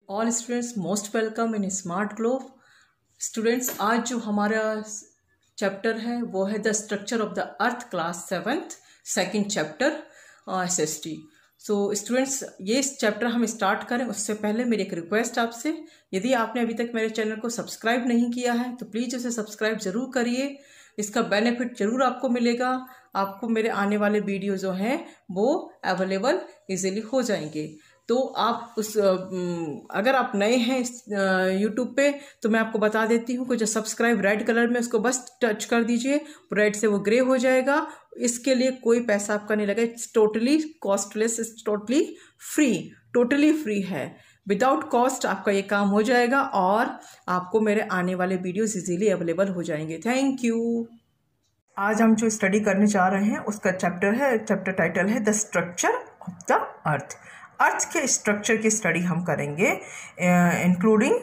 All students most welcome in smart globe. Students, आज जो हमारा चैप्टर है वो है the structure of the earth, class 7th second chapter SST। So students, ये चैप्टर हम स्टार्ट करें उससे पहले मेरी एक रिक्वेस्ट आपसे, यदि आपने अभी तक मेरे चैनल को सब्सक्राइब नहीं किया है तो प्लीज़ उसे सब्सक्राइब ज़रूर करिए। इसका बेनिफिट ज़रूर आपको मिलेगा। आपको मेरे आने वाले वीडियो जो हैं वो अवेलेबल इजीली हो जाएंगे। तो आप अगर आप नए हैं यूट्यूब पे तो मैं आपको बता देती हूँ कि जो सब्सक्राइब रेड कलर में उसको बस टच कर दीजिए, रेड से वो ग्रे हो जाएगा। इसके लिए कोई पैसा आपका नहीं लगेगा। It's totally costless, it's totally free है। विदाउट कॉस्ट आपका ये काम हो जाएगा और आपको मेरे आने वाले वीडियोस इजीली अवेलेबल हो जाएंगे। Thank you. आज हम जो स्टडी करने जा रहे हैं उसका चैप्टर टाइटल है the structure of the earth. Earth के स्ट्रक्चर की स्टडी हम करेंगे, including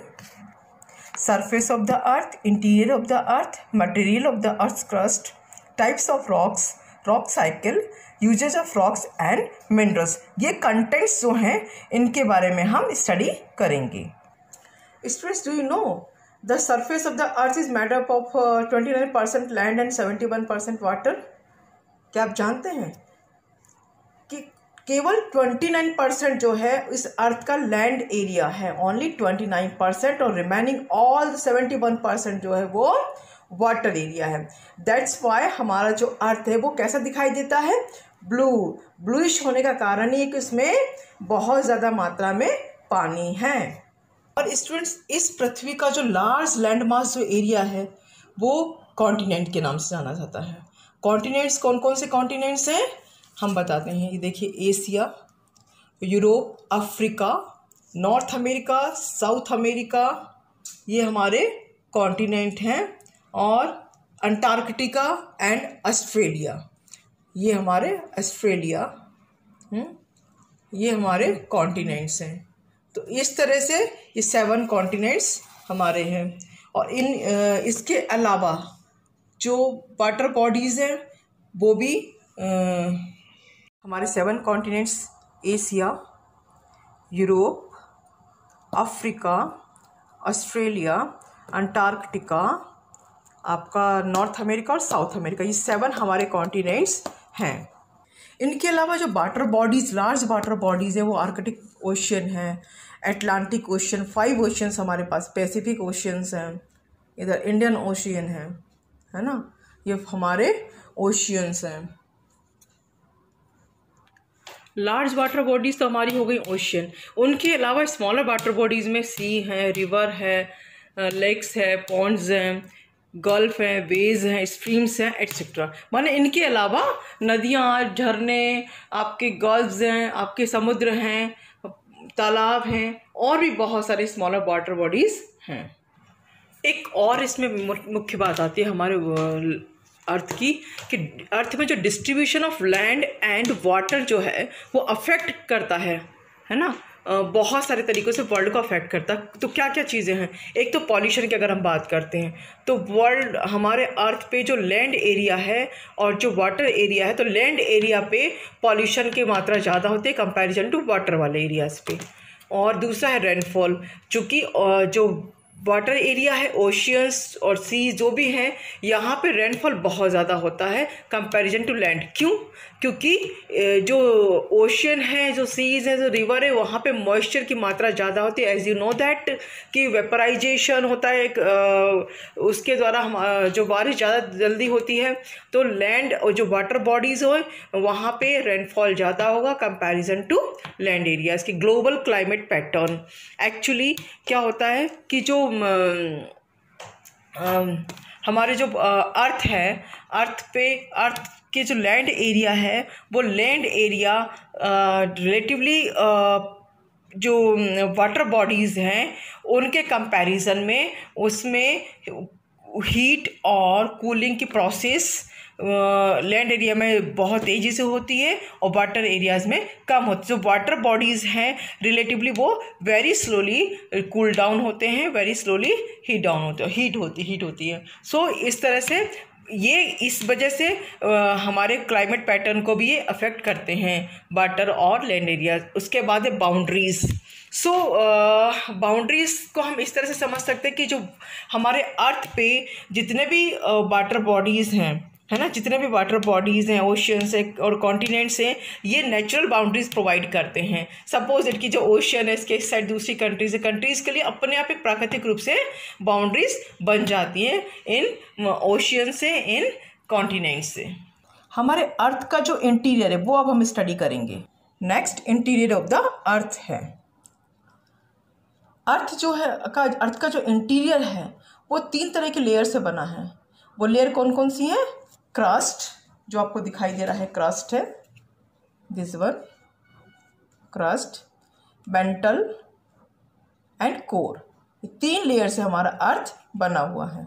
surface of the earth, interior of the earth, material of the earth crust, types of rocks, rock cycle, usages of rocks and minerals. ये contents जो हैं इनके बारे में हम स्टडी करेंगे। Students, do you know the surface of the earth is made up of 29% land and 71% water. क्या आप जानते हैं कि केवल 29% जो है इस अर्थ का लैंड एरिया है, ओनली 29%, और रिमेनिंग ऑल 71% जो है वो वाटर एरिया है। दैट्स वाई हमारा जो अर्थ है वो कैसा दिखाई देता है, ब्लूइश होने का कारण ये कि इसमें बहुत ज़्यादा मात्रा में पानी है। और स्टूडेंट्स, इस पृथ्वी का जो लार्ज लैंड मास जो एरिया है वो कॉन्टिनेंट के नाम से जाना जाता है। कॉन्टिनेंट्स कौन कौन से कॉन्टिनेंट्स हैं हम बताते हैं। ये देखिए, Asia, Europe, Africa, north America, south America, ये हमारे कॉन्टिनेंट हैं। और अंटार्कटिका एंड ऑस्ट्रेलिया, ये हमारे ये हमारे कॉन्टिनेंट्स हैं। तो इस तरह से ये 7 कॉन्टिनेंट्स हमारे हैं। और इसके अलावा जो वाटर बॉडीज़ हैं वो भी हमारे 7 continents, Asia, Europe, Africa, Australia, Antarctica, आपका नॉर्थ अमेरिका और साउथ अमेरिका, ये 7 हमारे कॉन्टिनेंट्स हैं। इनके अलावा जो water bodies, large water bodies हैं वो आर्कटिक ओशियन है, अटलांटिक ओशियन, 5 ओशियंस हमारे पास, पैसिफिक ओशियंस हैं, इधर इंडियन ओशियन है ना, ये हमारे ओशियंस हैं। लार्ज वाटर बॉडीज़ तो हमारी हो गई ओशियन। उनके अलावा स्मॉलर वाटर बॉडीज़ में सी है, रिवर है, लेक्स है, पॉन्ड्स हैं, गल्फ हैं, वेज हैं, स्ट्रीम्स हैं, एट्सेट्रा। माने इनके अलावा नदियाँ, झरने, आपके गल्फ्स हैं, आपके समुद्र हैं, तालाब हैं, और भी बहुत सारे स्मॉलर वाटर बॉडीज़ हैं। एक और इसमें मुख्य बात आती है हमारे अर्थ की, कि अर्थ में जो distribution of land and water जो है वो अफेक्ट करता है ना, बहुत सारे तरीक़ों से वर्ल्ड को अफेक्ट करता है। तो क्या क्या चीज़ें हैं, एक तो पॉल्यूशन की अगर हम बात करते हैं तो वर्ल्ड, हमारे अर्थ पे जो लैंड एरिया है और जो वाटर एरिया है, तो लैंड एरिया पे पॉल्यूशन की मात्रा ज़्यादा होती है कंपैरिजन टू वाटर वाले एरियाज़ पे। और दूसरा है रेनफॉल, चूँकि जो वाटर एरिया है, ओशियंस और सी जो भी हैं, यहाँ पे रेनफॉल बहुत ज़्यादा होता है कंपैरिजन टू लैंड। क्यों? क्योंकि जो ओशियन है, जो सीज है, जो रिवर है, वहाँ पे मॉइस्चर की मात्रा ज़्यादा होती है। एज यू नो दैट कि वेपराइजेशन होता है, उसके द्वारा हम जो बारिश ज़्यादा जल्दी होती है। तो लैंड और जो वाटर बॉडीज़ हो वहाँ पे रेनफॉल ज़्यादा होगा कंपैरिजन टू लैंड एरियाज़ की। ग्लोबल क्लाइमेट पैटर्न, एक्चुअली क्या होता है कि जो हमारे जो अर्थ है, अर्थ के जो लैंड एरिया है वो लैंड एरिया रिलेटिवली जो वाटर बॉडीज़ हैं उनके कंपैरिजन में उसमें हीट और कूलिंग की प्रोसेस लैंड एरिया में बहुत तेज़ी से होती है और वाटर एरियाज़ में कम होती है। जो वाटर बॉडीज़ हैं रिलेटिवली वो वेरी स्लोली कूल डाउन होते हैं, वेरी स्लोली हीट डाउन होते हैं, हीट होती है। सो इस तरह से ये इस वजह से हमारे क्लाइमेट पैटर्न को भी ये अफेक्ट करते हैं, वाटर और लैंड एरिया। उसके बाद है बाउंड्रीज़। सो बाउंड्रीज को हम इस तरह से समझ सकते हैं कि जो हमारे अर्थ पे जितने भी वाटर बॉडीज़ हैं, है ना, जितने भी वाटर बॉडीज़ हैं, ओशियंस हैं और कॉन्टिनेंट्स हैं, ये नेचुरल बाउंड्रीज प्रोवाइड करते हैं। सपोज इट की जो ओशियन है इसके साइड दूसरी कंट्रीज है, कंट्रीज़ के लिए अपने आप एक प्राकृतिक रूप से बाउंड्रीज बन जाती हैं इन ओशियन से, इन कॉन्टिनेंट से। हमारे अर्थ का जो इंटीरियर है वो अब हम स्टडी करेंगे। नेक्स्ट इंटीरियर ऑफ द अर्थ है। अर्थ का जो इंटीरियर है वो 3 तरह के लेयर से बना है। वो लेयर कौन कौन सी हैं? क्रस्ट, जो आपको दिखाई दे रहा है क्रस्ट है, this one crust, mental and core. 3 layer से हमारा अर्थ बना हुआ है।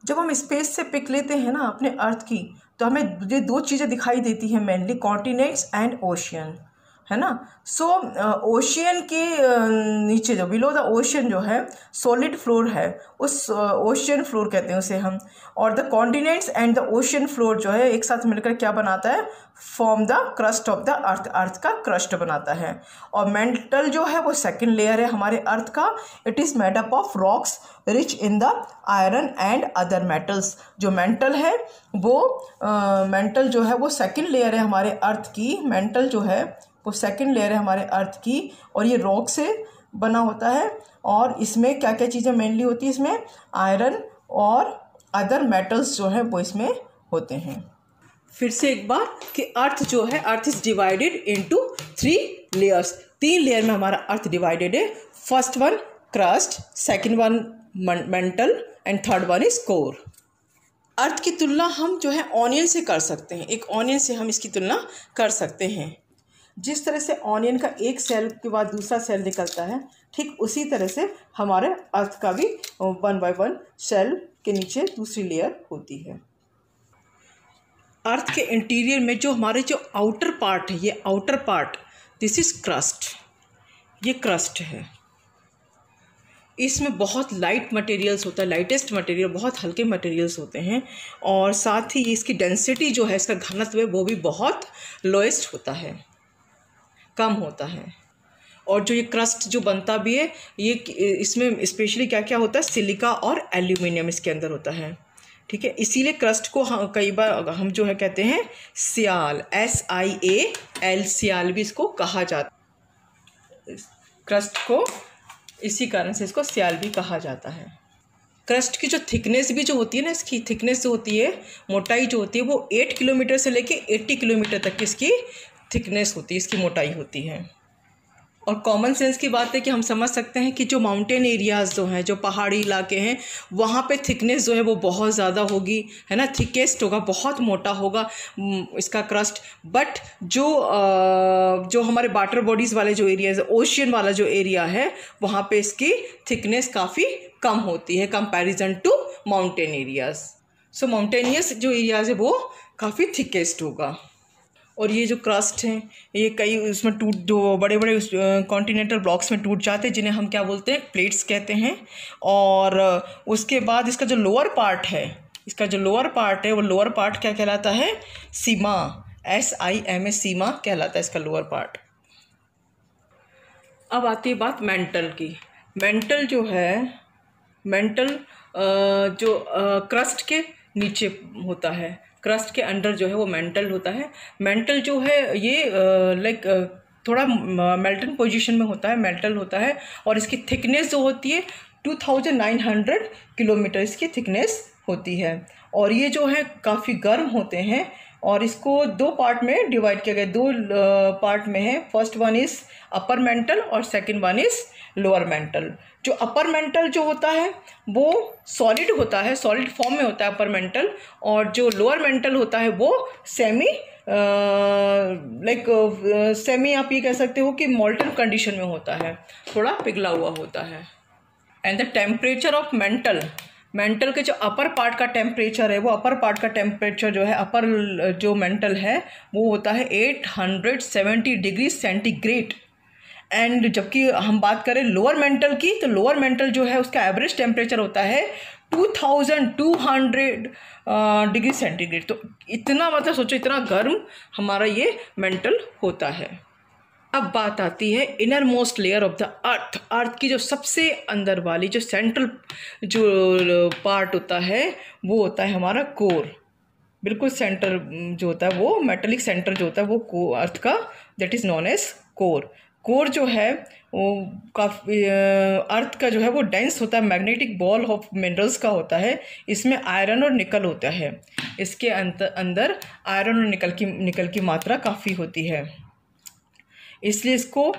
जब हम स्पेस से पिक लेते हैं ना अपने अर्थ की, तो हमें ये 2 चीज़ें दिखाई देती हैं मेनली, कॉन्टिनेंट्स एंड ओशियन, है ना। सो ओशियन के नीचे जो बिलो द ओशियन जो है सॉलिड फ्लोर है, उस ओशियन फ्लोर कहते हैं उसे हम। और the continents and the ocean floor जो है एक साथ मिलकर क्या बनाता है? Form the crust of the earth, earth का क्रस्ट बनाता है। और मेंटल जो है वो सेकेंड लेयर है हमारे अर्थ का। It is made up of rocks rich in the iron and other metals. जो मेंटल है वो मेंटल जो है वो सेकेंड लेयर है हमारे अर्थ की। मेंटल जो है वो सेकेंड लेयर है हमारे अर्थ की और ये रॉक से बना होता है। और इसमें क्या क्या चीज़ें मेनली होती है? इसमें आयरन और अदर मेटल्स जो है वो इसमें होते हैं। फिर से एक बार कि अर्थ जो है, earth is divided into 3 layers. 3 layer में हमारा अर्थ डिवाइडेड है। First one crust, second one mantle and third one is core. Earth की तुलना हम जो है ऑनियन से कर सकते हैं। एक ऑनियन से हम इसकी तुलना कर सकते हैं। जिस तरह से ऑनियन का एक सेल के बाद दूसरा सेल निकलता है, ठीक उसी तरह से हमारे अर्थ का भी 1 बाय 1 सेल के नीचे दूसरी लेयर होती है। अर्थ के इंटीरियर में जो हमारे जो आउटर पार्ट है, ये outer part, this is crust, ये क्रस्ट है। इसमें बहुत लाइट मटेरियल्स होता है, लाइटेस्ट मटेरियल, बहुत हल्के मटेरियल्स होते हैं। और साथ ही इसकी डेंसिटी जो है, इसका घनत्व है, वो भी बहुत लोएस्ट होता है, कम होता है। और जो ये क्रस्ट जो बनता भी है, ये इसमें स्पेशली क्या क्या होता है? सिलिका और एल्यूमिनियम इसके अंदर होता है, ठीक है। इसीलिए क्रस्ट को कई बार हम जो है कहते हैं सियाल, SIAL, सियाल भी इसको कहा जाता है। क्रस्ट को इसी कारण से इसको सियाल भी कहा जाता है। क्रस्ट की जो थिकनेस भी जो होती है ना, इसकी थिकनेस जो होती है, मोटाई जो होती है, वो 8 किलोमीटर से लेके 80 किलोमीटर तक की इसकी थिकनेस होती है, इसकी मोटाई होती है। और कॉमन सेंस की बात है कि हम समझ सकते हैं कि जो माउंटेन एरियाज़ जो हैं, जो पहाड़ी इलाके हैं, वहाँ पे थिकनेस जो है वो बहुत ज़्यादा होगी, है ना, थिकेस्ट होगा, बहुत मोटा होगा इसका क्रस्ट। बट जो हमारे वाटर बॉडीज़ वाले जो एरियाज, ओशियन वाला जो एरिया है, वहाँ पे इसकी थिकनेस काफ़ी कम होती है comparison to mountain areas. So mountainous जो एरियाज़ है वो काफ़ी थिकेस्ट होगा। और ये जो क्रस्ट हैं, ये कई उसमें जो बड़े बड़े कॉन्टिनेंटल ब्लॉक्स में टूट जाते हैं, जिन्हें हम क्या बोलते हैं? प्लेट्स कहते हैं। और उसके बाद इसका जो लोअर पार्ट है, वो लोअर पार्ट क्या कहलाता है? सीमा, SIMA, सीमा कहलाता है इसका लोअर पार्ट। अब आती है बात मेंटल की। मेंटल जो है, जो क्रस्ट के नीचे होता है, क्रस्ट के अंडर जो है वो मेंटल होता है। मेंटल जो है ये लाइक थोड़ा मेल्टन पोजीशन में होता है, मेंटल होता है। और इसकी थिकनेस जो होती है 2900 किलोमीटर इसकी थिकनेस होती है। और ये जो है काफ़ी गर्म होते हैं। और इसको 2 पार्ट में डिवाइड किया गया, 2 पार्ट में है। First one is upper mantle और second one is lower mantle. जो अपर मेंटल जो होता है वो सॉलिड होता है, सॉलिड फॉर्म में होता है अपर मेंटल। और जो लोअर मेंटल होता है वो सेमी सेमी आप ये कह सकते हो कि मोल्टन कंडीशन में होता है, थोड़ा पिघला हुआ होता है। And the temperature of mental के जो अपर पार्ट का टेम्परेचर है, वो अपर पार्ट का टेम्परेचर जो है, अपर जो मेंटल है वो होता है 870 डिग्री सेंटीग्रेड। एंड जबकि हम बात करें लोअर मेंटल की, तो लोअर मेंटल जो है उसका एवरेज टेम्परेचर होता है 2200 डिग्री सेंटीग्रेड। तो इतना, मतलब सोचो, इतना गर्म हमारा ये मेंटल होता है। अब बात आती है inner most layer of the earth. Earth की जो सबसे अंदर वाली जो सेंट्रल जो पार्ट होता है वो होता है हमारा कोर। बिल्कुल सेंटर जो होता है वो मेटेलिक सेंटर जो होता है वो अर्थ का, that is known as core. Core जो है वो काफ़ी अर्थ का जो है वो डेंस होता है, मैग्नेटिक बॉल ऑफ मिनरल्स का होता है। इसमें आयरन और निकल होता है। इसके अंदर आयरन और निकल की मात्रा काफ़ी होती है, इसलिए इसको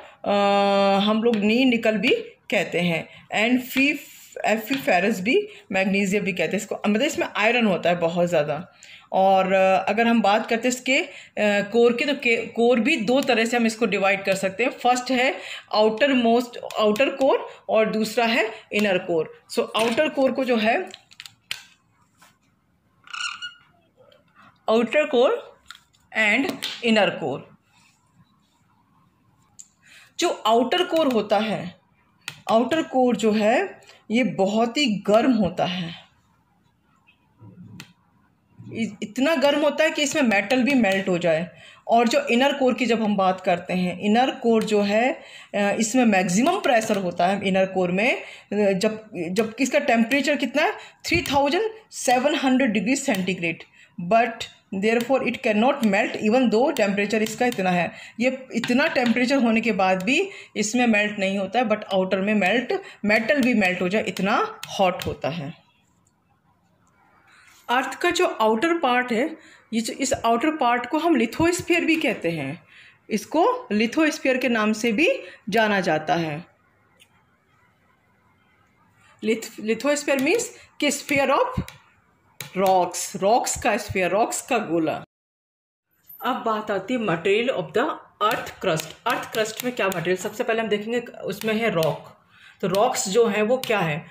हम लोग नी निकल भी कहते हैं। एंड एफी फेरस भी, मैग्नीशियम भी कहते हैं इसको। मतलब इसमें आयरन होता है बहुत ज़्यादा। और अगर हम बात करते हैं इसके कोर की, तो कोर भी दो तरह से हम इसको डिवाइड कर सकते हैं। फर्स्ट है आउटर कोर और दूसरा है inner core. So outer core को जो है outer core and inner core. जो आउटर कोर होता है, आउटर कोर जो है ये बहुत ही गर्म होता है। इतना गर्म होता है कि इसमें मेटल भी मेल्ट हो जाए। और जो इनर कोर की जब हम बात करते हैं, इनर कोर जो है इसमें मैक्सिमम प्रेशर होता है इनर कोर में। जब इसका टेम्परेचर कितना है 3700 degree centigrade, but therefore it can not melt even though temperature इसका इतना है। ये इतना टेम्परेचर होने के बाद भी इसमें मेल्ट नहीं होता है, बट आउटर में मेटल भी मेल्ट हो जाए, इतना हॉट होता है। अर्थ का जो आउटर पार्ट है, इस आउटर पार्ट को हम लिथोस्फीयर भी कहते हैं। इसको लिथोस्फीयर के नाम से भी जाना जाता है। लिथोस्फीयर मीन्स कि स्फीयर ऑफ रॉक्स का स्फीयर, रॉक्स का गोला। अब बात आती है material of the earth crust. Earth crust में क्या मटेरियल, सबसे पहले हम देखेंगे उसमें है रॉक। तो रॉक्स जो है वो क्या है,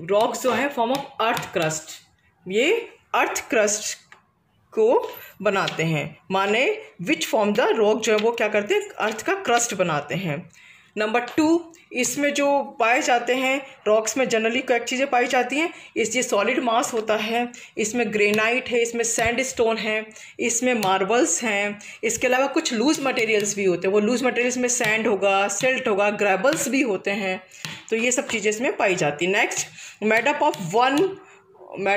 रॉक्स जो है फॉर्म ऑफ अर्थ क्रस्ट। ये अर्थ क्रस्ट को बनाते हैं, माने विच फॉर्म द रॉक जो है वो क्या करते हैं, अर्थ का क्रस्ट बनाते हैं। नंबर 2, इसमें जो पाए जाते हैं रॉक्स में जनरली क्या चीज़ें पाई जाती हैं, ये सॉलिड मास होता है, इसमें ग्रेनाइट है, इसमें सैंडस्टोन है, इसमें मार्बल्स हैं। इसके अलावा कुछ लूज मटेरियल्स भी होते हैं। वो लूज मटेरियल्स में सैंड होगा, सिल्ट होगा, ग्रेबल्स भी होते हैं। तो ये सब चीज़ें इसमें पाई जाती हैं। Next, made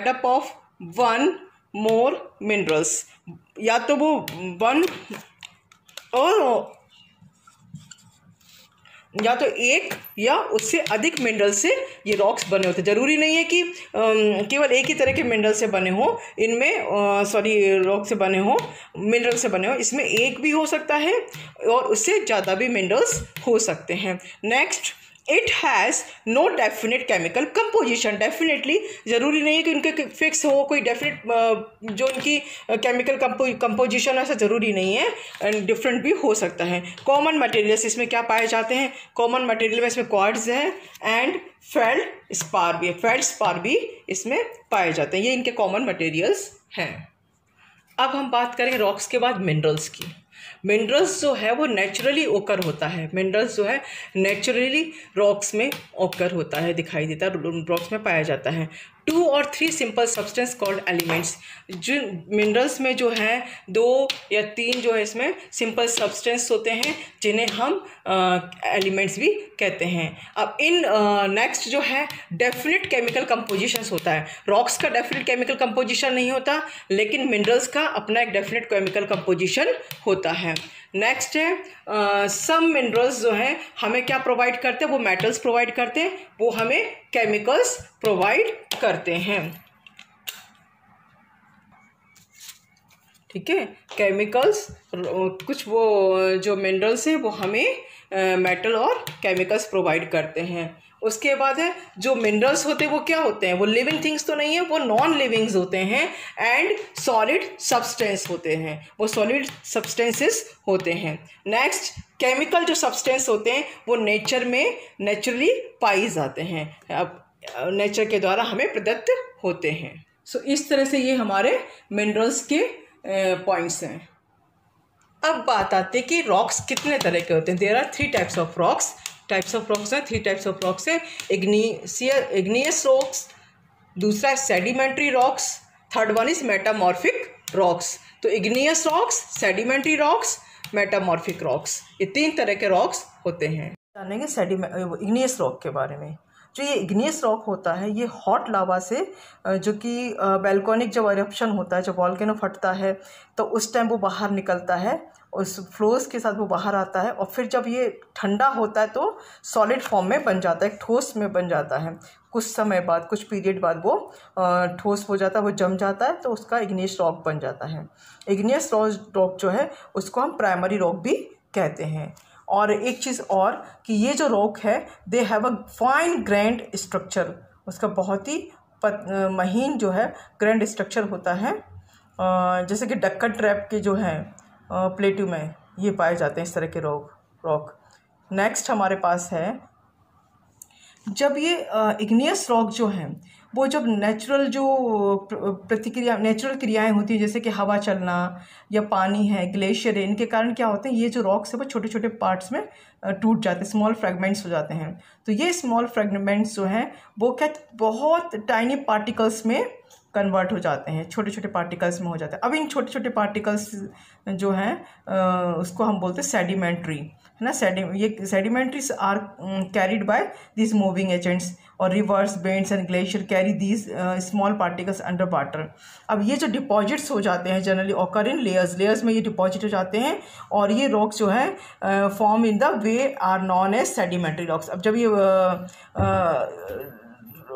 up of one more minerals, या तो वो वन और या तो एक या उससे अधिक मिनरल से ये रॉक्स बने होते हैं। ज़रूरी नहीं है कि केवल एक ही तरह के मिनरल से बने हो, इनमें रॉक से बने हो, मिनरल से बने हो। इसमें एक भी हो सकता है और उससे ज़्यादा भी मिनरल्स हो सकते हैं। Next, it has no definite chemical composition. Definitely ज़रूरी नहीं है कि उनके फिक्स हो कोई डेफिनेट जो उनकी केमिकल कंपोजिशन, ऐसा ज़रूरी नहीं है, एंड डिफरेंट भी हो सकता है। कॉमन मटेरियल्स इसमें क्या पाए जाते हैं, कॉमन मटेरियल में इसमें क्वार्ट्ज है एंड फेल्डस्पार भी है। फेल्डस्पार भी इसमें पाए जाते हैं। ये इनके कॉमन मटेरियल्स हैं। अब हम बात करेंगे रॉक्स के बाद मिनरल्स की। मिनरल्स जो है वो नेचुरली ओकर होता है। मिनरल्स जो है नेचुरली रॉक्स में ओकर होता है, दिखाई देता है, रॉक्स में पाया जाता है। 2 और 3 सिंपल सब्सटेंस कॉल्ड एलिमेंट्स। जो मिनरल्स में जो है 2 या 3 जो है इसमें सिंपल सब्सटेंस होते हैं, जिन्हें हम एलिमेंट्स भी कहते हैं। अब इन नेक्स्ट जो है डेफिनेट केमिकल कंपोजिशंस होता है। रॉक्स का डेफिनेट केमिकल कंपोजिशन नहीं होता, लेकिन मिनरल्स का अपना एक डेफिनेट केमिकल कंपोजिशन होता है। नेक्स्ट है सम मिनरल्स जो हैं हमें क्या प्रोवाइड करते हैं, वो मेटल्स प्रोवाइड करते हैं, वो हमें केमिकल्स प्रोवाइड करते हैं। ठीक है, केमिकल्स कुछ वो जो मिनरल्स हैं वो हमें मेटल और केमिकल्स प्रोवाइड करते हैं। उसके बाद है जो मिनरल्स होते हैं वो क्या होते हैं, वो लिविंग थिंग्स तो नहीं है, वो नॉन लिविंग्स होते हैं एंड सॉलिड सब्सटेंस होते हैं, वो सॉलिड सब्सटेंसेस होते हैं। नेक्स्ट, केमिकल जो सब्सटेंस होते हैं वो नेचर में नेचुरली पाए जाते हैं, अब नेचर के द्वारा हमें प्रदत्त होते हैं। सो इस तरह से ये हमारे मिनरल्स के पॉइंट्स हैं। अब बात आती है कि रॉक्स कितने तरह के होते हैं। There are 3 types of rocks. Types of rocks है, 3 टाइप्स ऑफ रॉक्स है। इग्नियस रॉक्स, दूसरा है sedimentary rocks, third one is metamorphic rocks. तो igneous rocks, sedimentary rocks, metamorphic rocks. ये 3 तरह के रॉक्स होते हैं। जानेंगे इग्नियस रॉक के बारे में। जो ये इग्नियस रॉक होता है ये हॉट लावा से, जो कि वोल्केनिक जब इरप्शन होता है, जब वॉल्केनो फटता है तो उस टाइम वो बाहर निकलता है, उस फ्लोज के साथ वो बाहर आता है और फिर जब ये ठंडा होता है तो सॉलिड फॉर्म में बन जाता है, एक ठोस में बन जाता है। कुछ समय बाद, कुछ पीरियड बाद वो ठोस हो जाता है, वो जम जाता है, तो उसका इग्नियस रॉक बन जाता है। इग्नियस रॉक जो है उसको हम प्राइमरी रॉक भी कहते हैं। और एक चीज़ और कि ये जो रॉक है they have a fine grained structure, उसका बहुत ही महीन जो है ग्रैंड स्ट्रक्चर होता है। जैसे कि डक्कन ट्रैप के जो हैं प्लेटू में ये पाए जाते हैं इस तरह के रॉक। नेक्स्ट हमारे पास है, जब ये इग्नियस रॉक जो हैं वो जब नेचुरल क्रियाएं होती हैं, जैसे कि हवा चलना या पानी है, ग्लेशियर है, इनके कारण क्या होते हैं, ये जो रॉक्स है वो छोटे छोटे पार्ट्स में टूट जाते हैं, स्मॉल फ्रेगमेंट्स हो जाते हैं। तो ये स्मॉल फ्रेगमेंट्स जो हैं वो क्या बहुत टाइनी पार्टिकल्स में कन्वर्ट हो जाते हैं, छोटे छोटे पार्टिकल्स में हो जाते हैं। अब इन छोटे छोटे पार्टिकल्स जो हैं उसको हम बोलते हैं सेडिमेंट्री, है ना। ये sediments are carried by this moving agents, और rivers, bends and glacier carry these small particles under water. अब ये जो डिपॉजिट्स हो जाते हैं जनरली ऑकर इन लेयर्स में ये डिपॉजिट हो जाते हैं, और ये रॉक्स जो है form in the way are known as sedimentary rocks. अब जब ये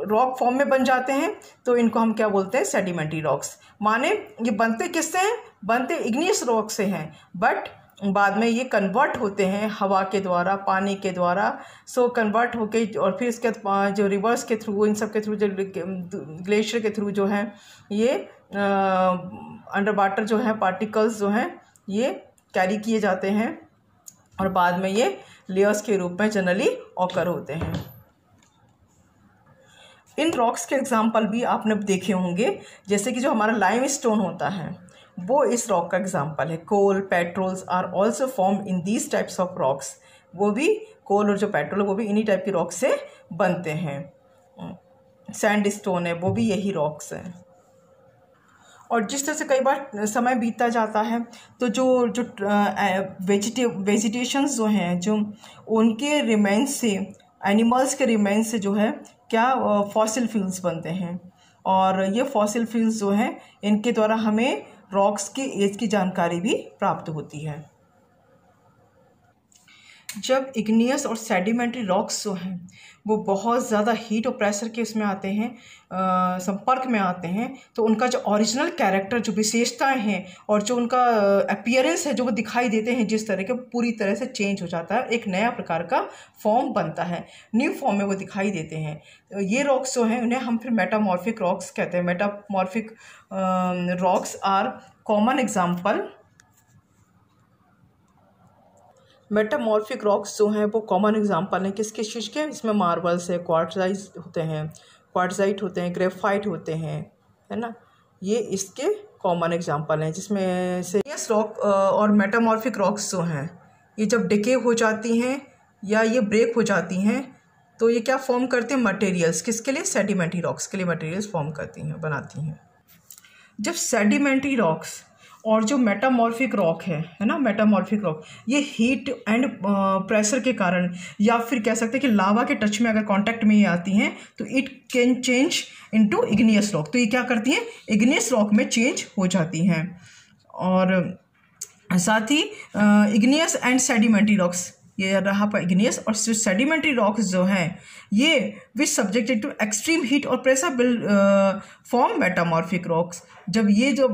रॉक फॉर्म में बन जाते हैं तो इनको हम क्या बोलते हैं, सेडिमेंट्री रॉक्स। माने ये बनते किससे हैं, बनते इग्नियस रॉक से हैं, बट बाद में ये कन्वर्ट होते हैं हवा के द्वारा, पानी के द्वारा, सो कन्वर्ट होके, और फिर इसके जो रिवर्स के थ्रू, इन सब के थ्रू, जो ग्लेशियर के थ्रू जो हैं ये अंडर वाटर जो है पार्टिकल्स जो हैं ये कैरी किए जाते हैं, और बाद में ये लेयर्स के रूप में जनरली ऑकर होते हैं। इन रॉक्स के एग्जाम्पल भी आपने देखे होंगे, जैसे कि जो हमारा लाइमस्टोन होता है वो इस रॉक का एग्जाम्पल है। Coal, petrols are also form in these types of rocks. वो भी कोल और जो पेट्रोल वो भी इन्हीं टाइप की रॉक से बनते हैं। सैंडस्टोन है वो भी यही रॉक्स हैं। और जिस तरह से कई बार समय बीतता जाता है तो जो वेजिटेशंस जो हैं, जो उनके रिमेन्स से, एनिमल्स के रिमेन्स से जो है क्या फॉसिल फ्यूल्स बनते हैं, और ये फॉसिल फ्यूल्स जो हैं इनके द्वारा हमें रॉक्स के एज की जानकारी भी प्राप्त होती है। जब इग्नियस और सेडिमेंट्री रॉक्स जो हैं वो बहुत ज़्यादा हीट और प्रेशर के उसमें आते हैं, संपर्क में आते हैं, तो उनका जो ओरिजिनल कैरेक्टर, जो विशेषताएं हैं और जो उनका अपीयरेंस है, जो वो दिखाई देते हैं जिस तरह के, पूरी तरह से चेंज हो जाता है, एक नया प्रकार का फॉर्म बनता है, न्यू फॉर्म में वो दिखाई देते हैं। ये रॉक्स जो हैं उन्हें हम फिर मेटामॉर्फिक रॉक्स कहते हैं। Metamorphic rocks are common example. Metamorphic rocks जो हैं वो कॉमन एग्जांपल हैं किस किस चीज़ के, इसमें मार्बल्स है, क्वार्ट्जाइट होते हैं, ग्रेफाइट होते हैं, है ना। ये इसके कॉमन एग्जांपल हैं, जिसमें से यस रॉक और मेटामॉर्फिक रॉक्स जो हैं ये जब डिके हो जाती हैं या ये ब्रेक हो जाती हैं तो ये क्या फॉर्म करते हैं, मटेरियल्स। किसके लिए, सेडिमेंट्री रॉक्स के लिए मटेरियल्स फॉर्म करती हैं, बनाती हैं। जब सेडिमेंट्री रॉक्स और जो मेटामॉर्फिक रॉक है ना, मेटामॉर्फिक रॉक ये हीट एंड प्रेशर के कारण, या फिर कह सकते हैं कि लावा के टच में अगर कांटेक्ट में ये आती हैं तो it can change into igneous rock. तो ये क्या करती हैं, इग्नियस रॉक में चेंज हो जाती हैं। और साथ ही इग्नियस एंड सेडिमेंट्री रॉक्स, ये रहा पर इग्नियस, और सेडिमेंट्री रॉक्स जो हैं ये विच सब्जेक्टेड टू एक्सट्रीम हीट और pressure will form metamorphic rocks. जब ये जो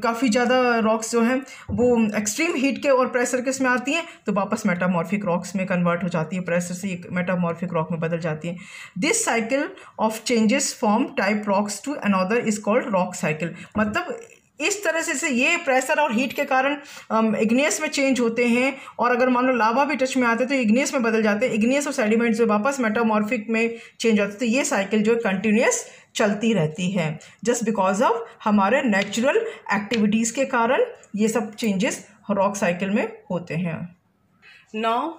काफ़ी ज़्यादा रॉक्स जो हैं वो एक्सट्रीम हीट के और प्रेशर के इसमें आती हैं तो वापस मेटामॉर्फिक रॉक्स में कन्वर्ट हो जाती है, प्रेशर से ये मेटामॉर्फिक रॉक में बदल जाती हैं। This cycle of changes from type rocks to another is called rock cycle. मतलब इस तरह से ये प्रेशर और हीट के कारण इग्नियस में चेंज होते हैं, और अगर मान लो लावा भी टच में आते हैं तो इग्नियस में बदल जाते हैं, इग्नियस और सेडिमेंट जो वापस मेटामॉर्फिक में चेंज होते हैं। तो ये साइकिल जो है कंटिन्यूस चलती रहती है, जस्ट बिकॉज ऑफ हमारे नेचुरल एक्टिविटीज़ के कारण ये सब चेंजेस रॉक साइकिल में होते हैं। नाउ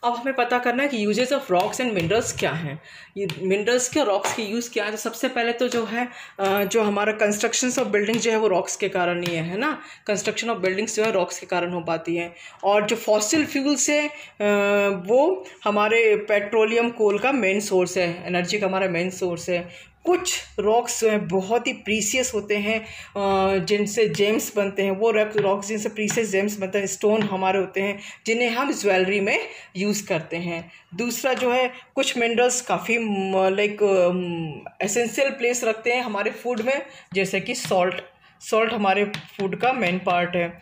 अब हमें पता करना है कि uses of rocks and minerals क्या हैं। ये मिनरल्स के रॉक्स के यूज़ क्या है। तो सबसे पहले तो जो है जो हमारा कंस्ट्रक्शन ऑफ बिल्डिंग जो है वो रॉक्स के कारण ही है ना। कंस्ट्रक्शन ऑफ बिल्डिंग्स जो है रॉक्स के कारण हो पाती हैं। और जो फॉसिल फ्यूल्स है वो हमारे पेट्रोलियम कोल का मेन सोर्स है, एनर्जी का हमारा मेन सोर्स है। कुछ रॉक्स जो हैं बहुत ही प्रीसियस होते हैं जिनसे जेम्स बनते हैं, वो रॉक्स जिनसे प्रीसियस जेम्स बनते हैं, स्टोन हमारे होते हैं जिन्हें हम ज्वेलरी में यूज़ करते हैं। दूसरा जो है कुछ मिनरल्स काफ़ी लाइक एसेंशियल प्लेस रखते हैं हमारे फूड में, जैसे कि सॉल्ट हमारे फूड का मेन पार्ट है।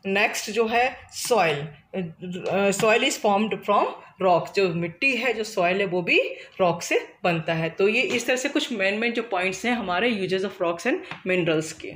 नेक्स्ट जो है soil is formed from rock. जो मिट्टी है, जो सॉइल है, वो भी रॉक से बनता है। तो ये इस तरह से कुछ मेन जो पॉइंट्स हैं हमारे uses of rocks and minerals के।